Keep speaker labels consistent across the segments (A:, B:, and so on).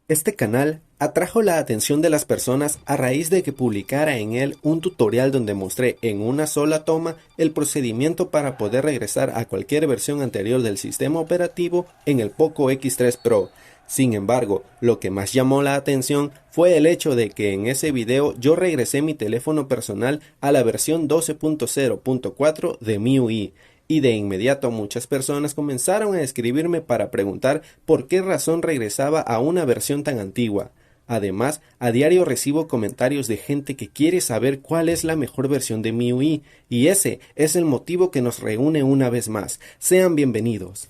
A: Este canal atrajo la atención de las personas a raíz de que publicara en él un tutorial donde mostré en una sola toma el procedimiento para poder regresar a cualquier versión anterior del sistema operativo en el Poco X3 Pro. Sin embargo, lo que más llamó la atención fue el hecho de que en ese video yo regresé mi teléfono personal a la versión 12.0.4 de MIUI. Y de inmediato muchas personas comenzaron a escribirme para preguntar por qué razón regresaba a una versión tan antigua. Además, a diario recibo comentarios de gente que quiere saber cuál es la mejor versión de MIUI, y ese es el motivo que nos reúne una vez más. Sean bienvenidos.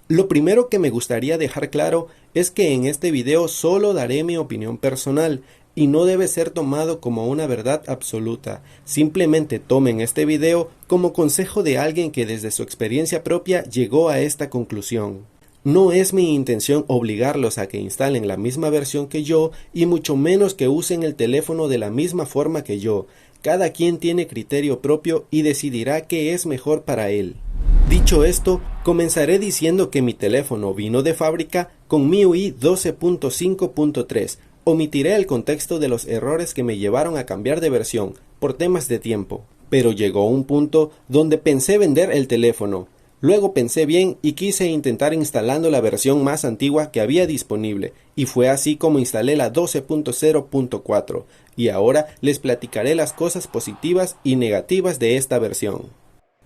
A: Lo primero que me gustaría dejar claro es que en este video solo daré mi opinión personal, y no debe ser tomado como una verdad absoluta. Simplemente tomen este video como consejo de alguien que desde su experiencia propia llegó a esta conclusión. No es mi intención obligarlos a que instalen la misma versión que yo, y mucho menos que usen el teléfono de la misma forma que yo. Cada quien tiene criterio propio y decidirá qué es mejor para él. Dicho esto, comenzaré diciendo que mi teléfono vino de fábrica con MIUI 12.5.3. Omitiré el contexto de los errores que me llevaron a cambiar de versión por temas de tiempo, pero llegó un punto donde pensé vender el teléfono. Luego pensé bien y quise intentar instalando la versión más antigua que había disponible, y fue así como instalé la 12.0.4, y ahora les platicaré las cosas positivas y negativas de esta versión.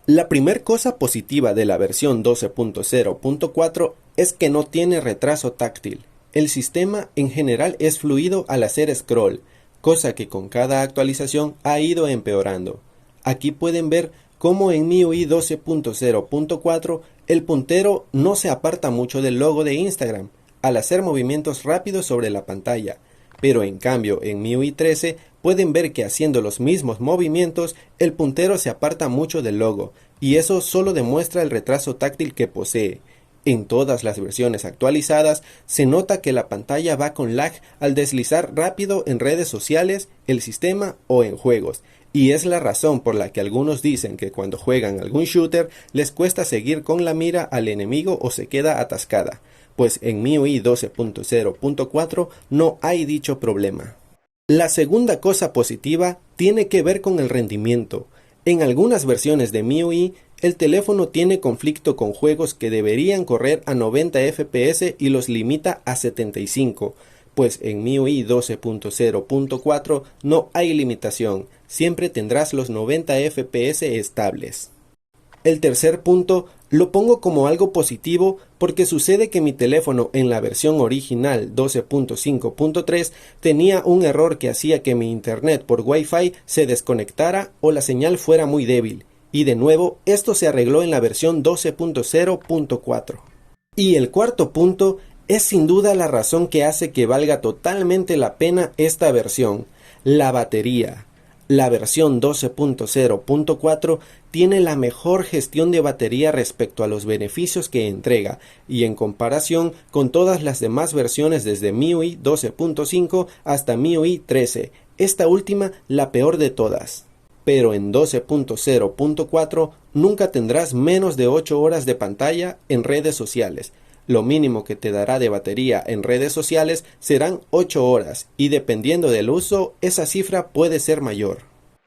A: La primer cosa positiva de la versión 12.0.4 es que no tiene retraso táctil. El sistema en general es fluido al hacer scroll, cosa que con cada actualización ha ido empeorando. Aquí pueden ver cómo en MIUI 12.0.4 el puntero no se aparta mucho del logo de Instagram al hacer movimientos rápidos sobre la pantalla, pero en cambio en MIUI 13 pueden ver que haciendo los mismos movimientos el puntero se aparta mucho del logo, y eso solo demuestra el retraso táctil que posee. En todas las versiones actualizadas se nota que la pantalla va con lag al deslizar rápido en redes sociales, el sistema o en juegos, y es la razón por la que algunos dicen que cuando juegan algún shooter les cuesta seguir con la mira al enemigo o se queda atascada, pues en MIUI 12.0.4 no hay dicho problema. La segunda cosa positiva tiene que ver con el rendimiento. En algunas versiones de MIUI el teléfono tiene conflicto con juegos que deberían correr a 90 FPS y los limita a 75, pues en MIUI 12.0.4 no hay limitación, siempre tendrás los 90 FPS estables. El tercer punto lo pongo como algo positivo porque sucede que mi teléfono en la versión original 12.5.3 tenía un error que hacía que mi internet por Wi-Fi se desconectara o la señal fuera muy débil. Y de nuevo, esto se arregló en la versión 12.0.4. Y el cuarto punto es sin duda la razón que hace que valga totalmente la pena esta versión: la batería. La versión 12.0.4 tiene la mejor gestión de batería respecto a los beneficios que entrega, y en comparación con todas las demás versiones desde MIUI 12.5 hasta MIUI 13, esta última la peor de todas. Pero en 12.0.4 nunca tendrás menos de 8 horas de pantalla en redes sociales. Lo mínimo que te dará de batería en redes sociales serán 8 horas, y dependiendo del uso, esa cifra puede ser mayor.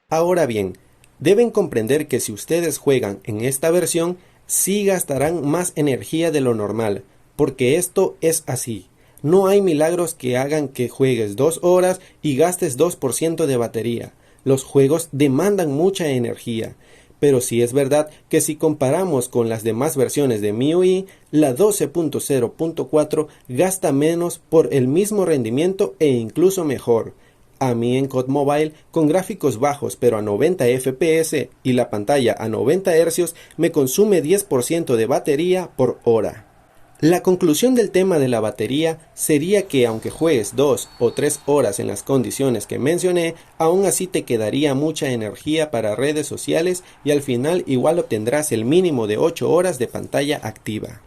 A: Ahora bien, deben comprender que si ustedes juegan en esta versión, sí gastarán más energía de lo normal, porque esto es así. No hay milagros que hagan que juegues 2 horas y gastes 2% de batería. Los juegos demandan mucha energía, pero sí es verdad que si comparamos con las demás versiones de MIUI, la 12.0.4 gasta menos por el mismo rendimiento e incluso mejor. A mí en COD Mobile, con gráficos bajos pero a 90 FPS y la pantalla a 90 Hz, me consume 10% de batería por hora. La conclusión del tema de la batería sería que aunque juegues 2 o 3 horas en las condiciones que mencioné, aún así te quedaría mucha energía para redes sociales y al final igual obtendrás el mínimo de 8 horas de pantalla activa.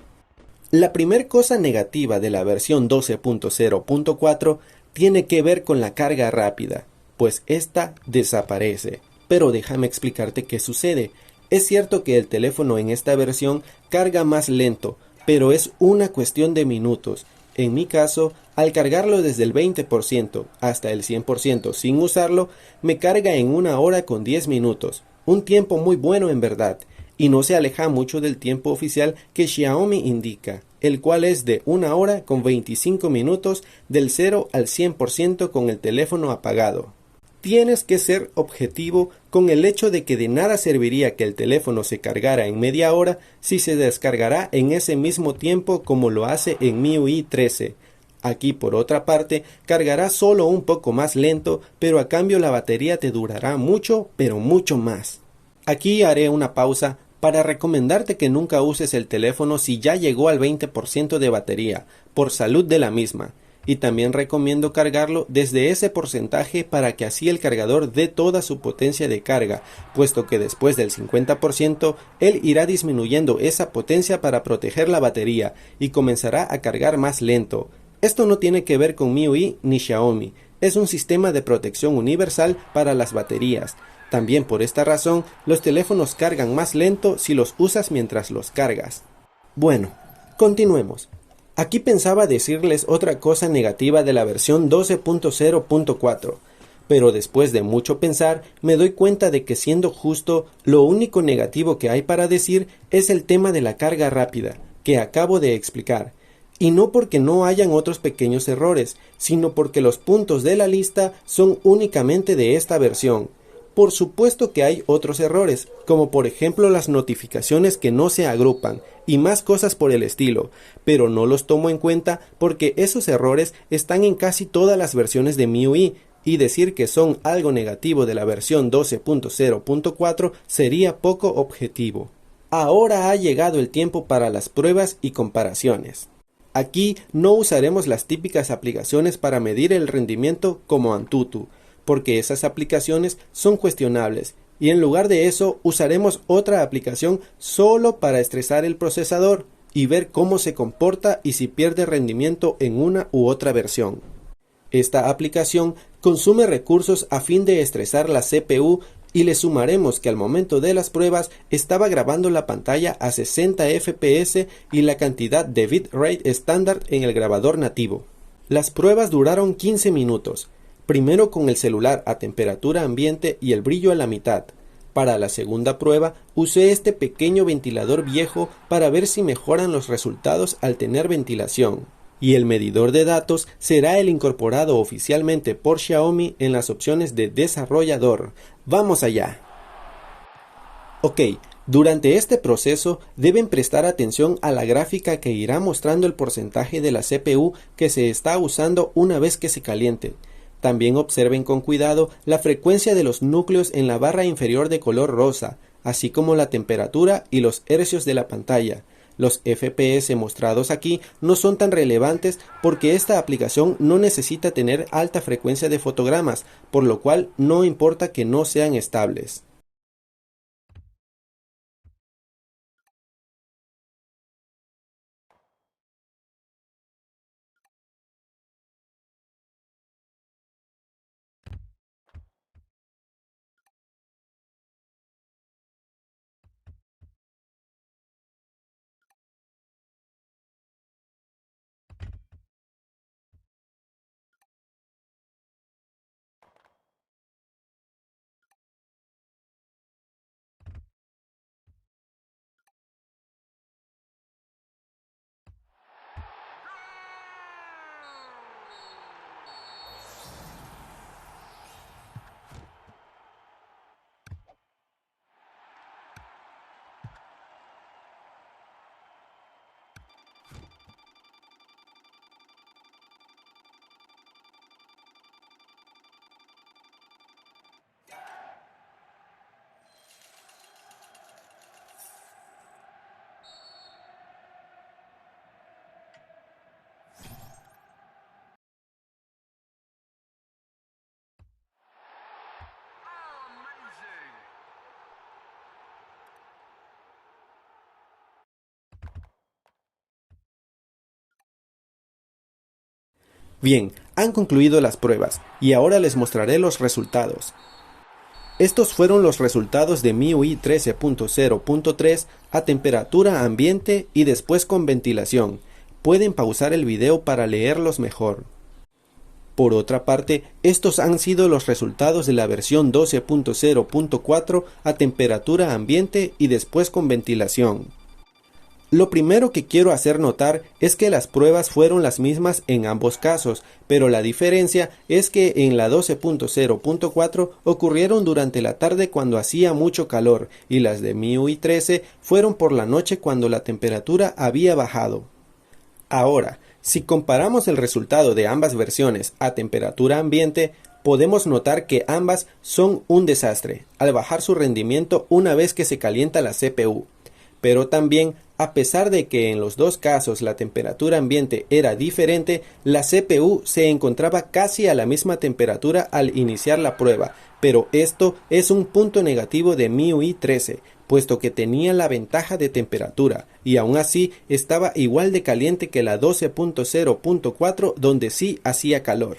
A: La primer cosa negativa de la versión 12.0.4 tiene que ver con la carga rápida, pues esta desaparece. Pero déjame explicarte qué sucede. Es cierto que el teléfono en esta versión carga más lento, pero es una cuestión de minutos, En mi caso, al cargarlo desde el 20% hasta el 100% sin usarlo, me carga en 1 hora con 10 minutos, un tiempo muy bueno en verdad, y no se aleja mucho del tiempo oficial que Xiaomi indica, el cual es de 1 hora con 25 minutos del 0 al 100% con el teléfono apagado. Tienes que ser objetivo con el hecho de que de nada serviría que el teléfono se cargara en media hora si se descargará en ese mismo tiempo como lo hace en MIUI 13. Aquí por otra parte cargará solo un poco más lento, pero a cambio la batería te durará mucho, pero mucho más. Aquí haré una pausa para recomendarte que nunca uses el teléfono si ya llegó al 20% de batería, por salud de la misma. Y también recomiendo cargarlo desde ese porcentaje para que así el cargador dé toda su potencia de carga, puesto que después del 50% él irá disminuyendo esa potencia para proteger la batería y comenzará a cargar más lento. Esto no tiene que ver con MIUI ni Xiaomi, es un sistema de protección universal para las baterías. También por esta razón, los teléfonos cargan más lento si los usas mientras los cargas. Bueno, continuemos. Aquí pensaba decirles otra cosa negativa de la versión 12.0.4, pero después de mucho pensar me doy cuenta de que siendo justo, lo único negativo que hay para decir es el tema de la carga rápida, que acabo de explicar. Y no porque no hayan otros pequeños errores, sino porque los puntos de la lista son únicamente de esta versión. Por supuesto que hay otros errores, como por ejemplo las notificaciones que no se agrupan y más cosas por el estilo, pero no los tomo en cuenta porque esos errores están en casi todas las versiones de MIUI y decir que son algo negativo de la versión 12.0.4 sería poco objetivo. Ahora ha llegado el tiempo para las pruebas y comparaciones. Aquí no usaremos las típicas aplicaciones para medir el rendimiento como Antutu, porque esas aplicaciones son cuestionables, y en lugar de eso usaremos otra aplicación solo para estresar el procesador y ver cómo se comporta y si pierde rendimiento en una u otra versión. Esta aplicación consume recursos a fin de estresar la CPU y le sumaremos que al momento de las pruebas estaba grabando la pantalla a 60 FPS y la cantidad de bitrate estándar en el grabador nativo. Las pruebas duraron 15 minutos. Primero con el celular a temperatura ambiente y el brillo a la mitad. Para la segunda prueba usé este pequeño ventilador viejo para ver si mejoran los resultados al tener ventilación. Y el medidor de datos será el incorporado oficialmente por Xiaomi en las opciones de desarrollador. ¡Vamos allá! Ok, durante este proceso deben prestar atención a la gráfica que irá mostrando el porcentaje de la CPU que se está usando una vez que se caliente. También observen con cuidado la frecuencia de los núcleos en la barra inferior de color rosa, así como la temperatura y los hercios de la pantalla. Los FPS mostrados aquí no son tan relevantes porque esta aplicación no necesita tener alta frecuencia de fotogramas, por lo cual no importa que no sean estables. Bien, han concluido las pruebas y ahora les mostraré los resultados. Estos fueron los resultados de MIUI 13.0.3 a temperatura ambiente y después con ventilación. pueden pausar el video para leerlos mejor. Por otra parte, estos han sido los resultados de la versión 12.0.4 a temperatura ambiente y después con ventilación. Lo primero que quiero hacer notar es que las pruebas fueron las mismas en ambos casos, pero la diferencia es que en la 12.0.4 ocurrieron durante la tarde cuando hacía mucho calor y las de MIUI 13 fueron por la noche cuando la temperatura había bajado. Ahora, si comparamos el resultado de ambas versiones a temperatura ambiente, podemos notar que ambas son un desastre al bajar su rendimiento una vez que se calienta la CPU. Pero también, a pesar de que en los dos casos la temperatura ambiente era diferente, la CPU se encontraba casi a la misma temperatura al iniciar la prueba, pero esto es un punto negativo de MIUI 13, puesto que tenía la ventaja de temperatura, y aún así estaba igual de caliente que la 12.0.4 donde sí hacía calor.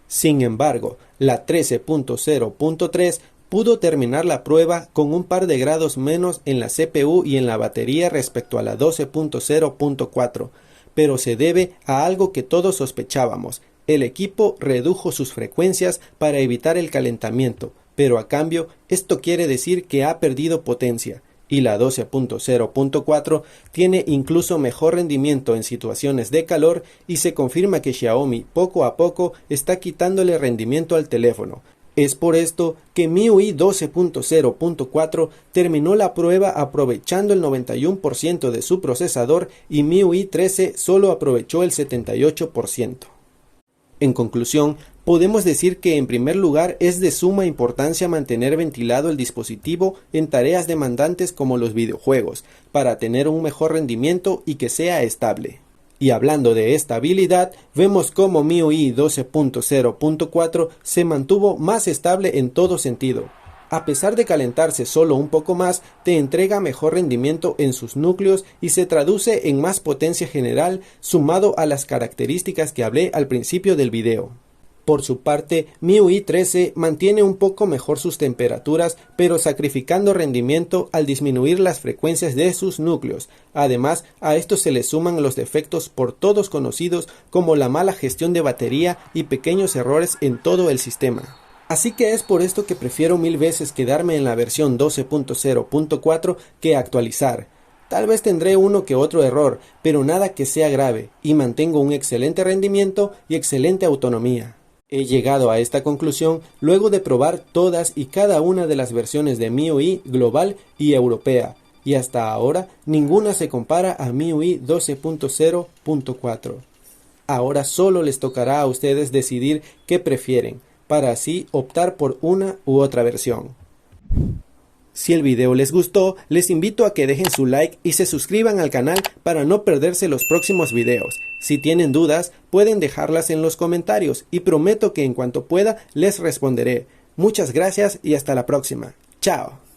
A: Sin embargo, la 13.0.3 pudo terminar la prueba con un par de grados menos en la CPU y en la batería respecto a la 12.0.4, pero se debe a algo que todos sospechábamos. El equipo redujo sus frecuencias para evitar el calentamiento, pero a cambio esto quiere decir que ha perdido potencia, y la 12.0.4 tiene incluso mejor rendimiento en situaciones de calor y se confirma que Xiaomi poco a poco está quitándole rendimiento al teléfono. Es por esto que MIUI 12.0.4 terminó la prueba aprovechando el 91% de su procesador y MIUI 13 solo aprovechó el 78%. En conclusión, podemos decir que en primer lugar es de suma importancia mantener ventilado el dispositivo en tareas demandantes como los videojuegos, para tener un mejor rendimiento y que sea estable. Y hablando de estabilidad, vemos cómo MIUI 12.0.4 se mantuvo más estable en todo sentido. A pesar de calentarse solo un poco más, te entrega mejor rendimiento en sus núcleos y se traduce en más potencia general sumado a las características que hablé al principio del video. Por su parte, MIUI 13 mantiene un poco mejor sus temperaturas, pero sacrificando rendimiento al disminuir las frecuencias de sus núcleos. Además, a esto se le suman los defectos por todos conocidos como la mala gestión de batería y pequeños errores en todo el sistema. Así que es por esto que prefiero mil veces quedarme en la versión 12.0.4 que actualizar. Tal vez tendré uno que otro error, pero nada que sea grave, y mantengo un excelente rendimiento y excelente autonomía. He llegado a esta conclusión luego de probar todas y cada una de las versiones de MIUI global y europea, y hasta ahora ninguna se compara a MIUI 12.0.4. Ahora solo les tocará a ustedes decidir qué prefieren, para así optar por una u otra versión. Si el video les gustó, les invito a que dejen su like y se suscriban al canal para no perderse los próximos videos. Si tienen dudas, pueden dejarlas en los comentarios y prometo que en cuanto pueda les responderé. Muchas gracias y hasta la próxima. Chao.